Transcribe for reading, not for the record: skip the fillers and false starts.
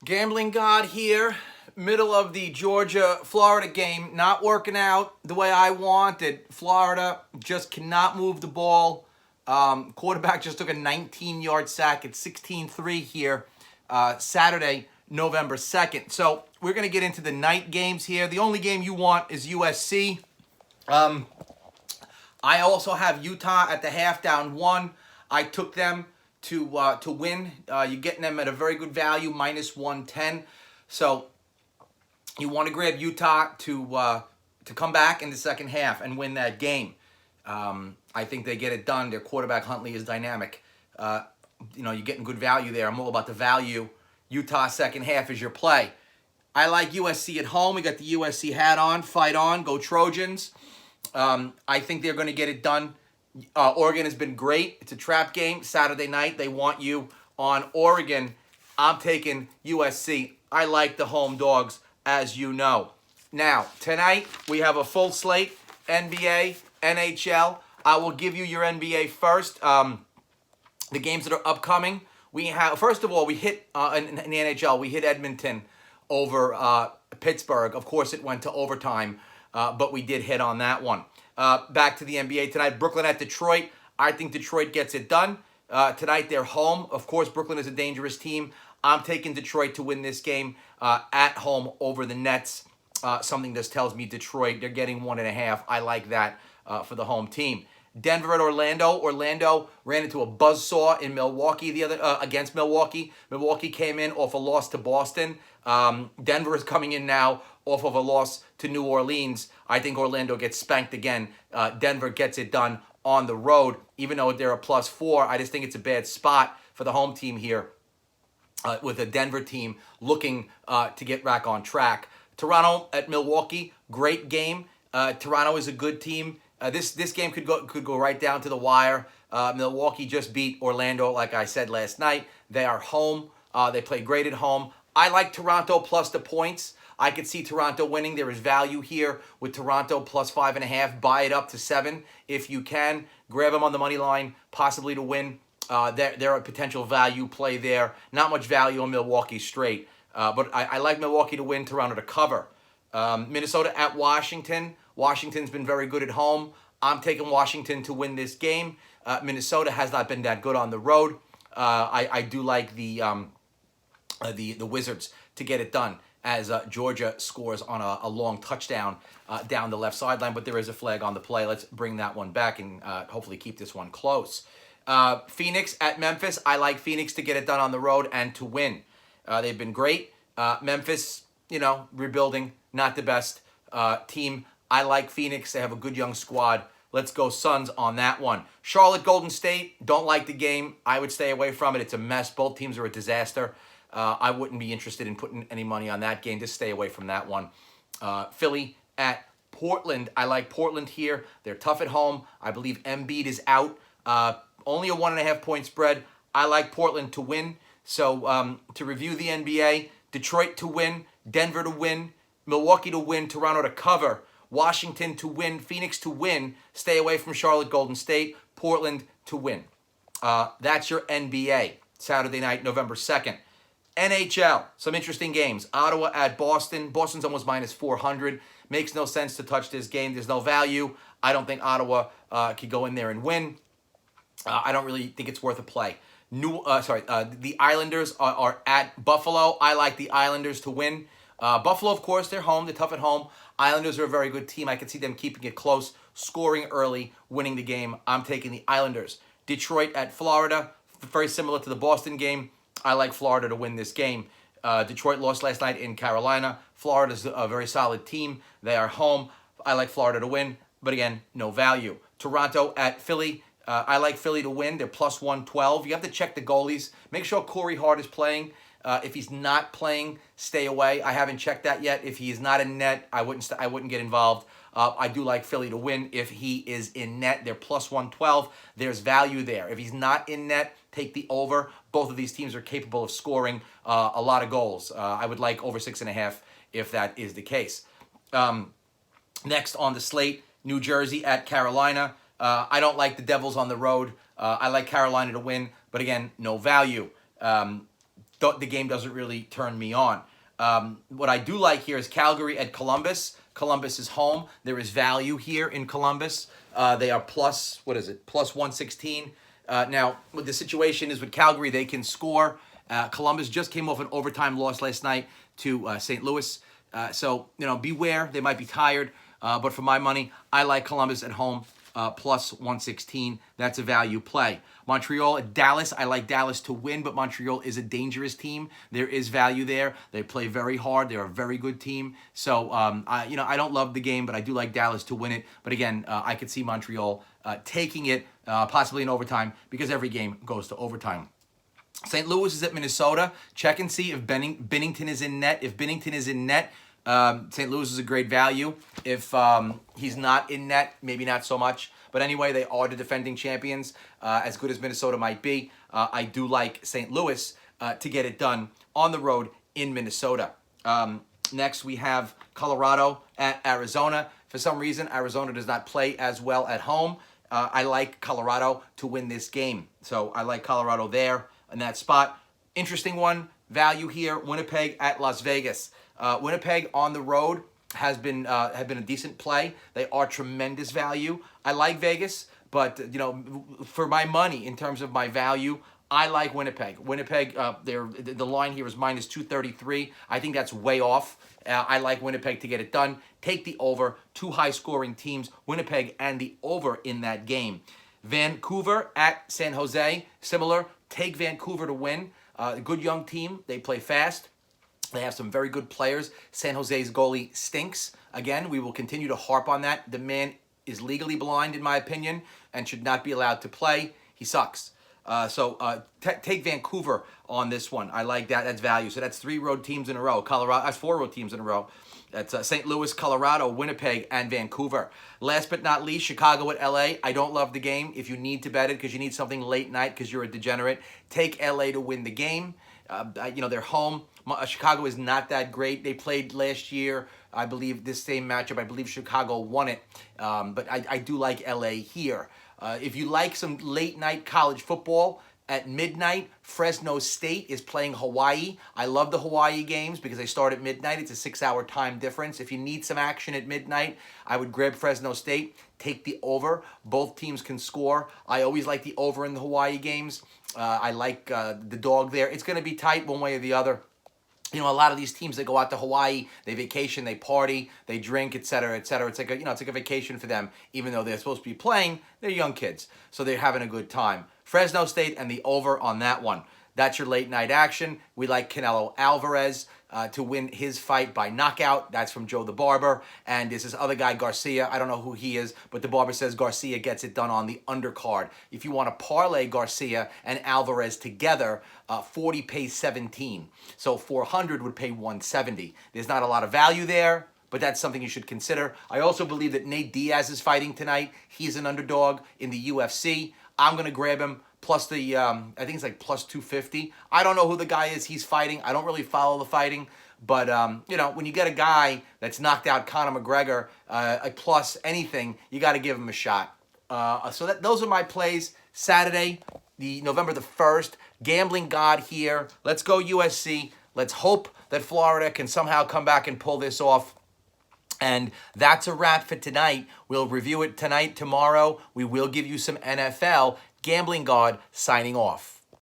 Gambling God here, middle of the Georgia-Florida game, not working out the way I wanted. Florida just cannot move the ball. Quarterback just took a 19-yard sack at 16-3 here Saturday, November 2nd. So we're going to get into the night games here. The only game you want is USC. I also have Utah at the half down one. I took them to win. You're getting them at a very good value, minus 110. So you want to grab Utah to come back in the second half and win that game. I think they get it done. Their quarterback Huntley is dynamic. You're getting good value there. I'm all about the value. Utah second half is your play. I like USC at home. We got the USC hat on. Fight on. Go Trojans. I think they're going to get it done. Oregon has been great. It's a trap game. Saturday night, they want you on Oregon. I'm taking USC. I like the home dogs, as you know. Now, tonight, we have a full slate. NBA, NHL. I will give you your NBA first. The games that are upcoming. We have, first of all, we hit, in the NHL, we hit Edmonton over Pittsburgh. Of course, it went to overtime, but we did hit on that one. Back to the NBA tonight. Brooklyn at Detroit. I think Detroit gets it done. Tonight they're home. Of course, Brooklyn is a dangerous team. I'm taking Detroit to win this game at home over the Nets. Something just tells me Detroit, they're getting 1.5. I like that for the home team. Denver at Orlando. Orlando ran into a buzzsaw in Milwaukee against Milwaukee. Milwaukee came in off a loss to Boston. Denver is coming in now off of a loss to New Orleans. I think Orlando gets spanked again. Denver gets it done on the road, even though they're a +4. I just think it's a bad spot for the home team here with a Denver team looking to get back on track. Toronto at Milwaukee, great game. Toronto is a good team. This game could go right down to the wire. Milwaukee just beat Orlando, like I said last night. They are home. They play great at home. I like Toronto plus the points. I could see Toronto winning. There is value here with Toronto plus 5.5. Buy it up to 7 if you can. Grab them on the money line, possibly to win. They're a potential value play there. Not much value on Milwaukee straight. But I like Milwaukee to win, Toronto to cover. Minnesota at Washington. Washington's been very good at home. I'm taking Washington to win this game. Minnesota has not been that good on the road. I do like the Wizards to get it done as Georgia scores on a long touchdown down the left sideline, but there is a flag on the play. Let's bring that one back and hopefully keep this one close. Phoenix at Memphis. I like Phoenix to get it done on the road and to win. They've been great. Memphis, rebuilding, not the best team. I like Phoenix. They have a good young squad. Let's go Suns on that one. Charlotte, Golden State. Don't like the game. I would stay away from it. It's a mess. Both teams are a disaster. I wouldn't be interested in putting any money on that game. Just stay away from that one. Philly at Portland. I like Portland here. They're tough at home. I believe Embiid is out. Only a 1.5 point spread. I like Portland to win. So to review the NBA, Detroit to win, Denver to win, Milwaukee to win, Toronto to cover, Washington to win, Phoenix to win, stay away from Charlotte, Golden State, Portland to win. That's your NBA, Saturday night, November 2nd. NHL, some interesting games. Ottawa at Boston. Boston's almost minus 400. Makes no sense to touch this game. There's no value. I don't think Ottawa could go in there and win. I don't really think it's worth a play. The Islanders are at Buffalo. I like the Islanders to win. Buffalo, of course, they're home. They're tough at home. Islanders are a very good team. I could see them keeping it close, scoring early, winning the game. I'm taking the Islanders. Detroit at Florida, very similar to the Boston game. I like Florida to win this game. Detroit lost last night in Carolina. Florida's a very solid team. They are home. I like Florida to win, but again, no value. Toronto at Philly. I like Philly to win. They're plus 112. You have to check the goalies. Make sure Corey Hart is playing. If he's not playing, stay away. I haven't checked that yet. If he is not in net, I wouldn't get involved. I do like Philly to win. If he is in net, they're plus 112. There's value there. If he's not in net, take the over. Both of these teams are capable of scoring a lot of goals. I would like over 6.5 if that is the case. Next on the slate, New Jersey at Carolina. I don't like the Devils on the road. I like Carolina to win, but again, no value. the game doesn't really turn me on. What I do like here is Calgary at Columbus. Columbus is home. There is value here in Columbus. They are plus, what is it, plus 116. Now, what the situation is with Calgary, they can score. Columbus just came off an overtime loss last night to St. Louis. So, beware. They might be tired. But for my money, I like Columbus at home. Plus 116. That's a value play. Montreal at Dallas. I like Dallas to win, but Montreal is a dangerous team. There is value there. They play very hard. They're a very good team. So, I don't love the game, but I do like Dallas to win it. But again, I could see Montreal taking it, possibly in overtime, because every game goes to overtime. St. Louis is at Minnesota. Check and see if Binnington is in net. If Binnington is in net, St. Louis is a great value. If he's not in net, maybe not so much. But anyway, they are the defending champions. As good as Minnesota might be, I do like St. Louis to get it done on the road in Minnesota. Next, we have Colorado at Arizona. For some reason, Arizona does not play as well at home. I like Colorado to win this game. So I like Colorado there in that spot. Interesting one, value here, Winnipeg at Las Vegas. Winnipeg on the road have been a decent play. They are tremendous value. I like Vegas, but for my money, in terms of my value, I like Winnipeg. Winnipeg, the line here is minus 233. I think that's way off. I like Winnipeg to get it done. Take the over. Two high-scoring teams, Winnipeg and the over in that game. Vancouver at San Jose, similar. Take Vancouver to win. A good young team. They play fast. They have some very good players. San Jose's goalie stinks. Again, we will continue to harp on that. The man is legally blind, in my opinion, and should not be allowed to play. He sucks. Take Vancouver on this one. I like that. That's value. So that's 3 road teams in a row. Colorado. That's 4 road teams in a row. That's St. Louis, Colorado, Winnipeg, and Vancouver. Last but not least, Chicago at LA. I don't love the game. If you need to bet it because you need something late night because you're a degenerate, take LA to win the game. They're home. Chicago is not that great. They played last year, I believe, this same matchup. I believe Chicago won it. But I do like LA here. If you like some late night college football, at midnight, Fresno State is playing Hawaii. I love the Hawaii games because they start at midnight. It's a 6-hour time difference. If you need some action at midnight, I would grab Fresno State, take the over. Both teams can score. I always like the over in the Hawaii games. I like the dog there. It's going to be tight one way or the other. A lot of these teams, they go out to Hawaii, they vacation, they party, they drink, et cetera, et cetera. It's like a vacation for them, even though they're supposed to be playing. They're young kids, so they're having a good time. Fresno State and the over on that one. That's your late night action. We like Canelo Alvarez to win his fight by knockout. That's from Joe the Barber. And there's this other guy, Garcia. I don't know who he is, but the Barber says Garcia gets it done on the undercard. If you want to parlay Garcia and Alvarez together, 40 pays 17. So 400 would pay 170. There's not a lot of value there, but that's something you should consider. I also believe that Nate Diaz is fighting tonight. He's an underdog in the UFC. I'm going to grab him. Plus the, I think it's like plus 250. I don't know who the guy is he's fighting. I don't really follow the fighting. But, when you get a guy that's knocked out Conor McGregor, a plus anything, you got to give him a shot. Those are my plays. Saturday, November the 1st. Gambling God here. Let's go USC. Let's hope that Florida can somehow come back and pull this off. And that's a wrap for tonight. We'll review it tonight, tomorrow. We will give you some NFL. Gambling God signing off.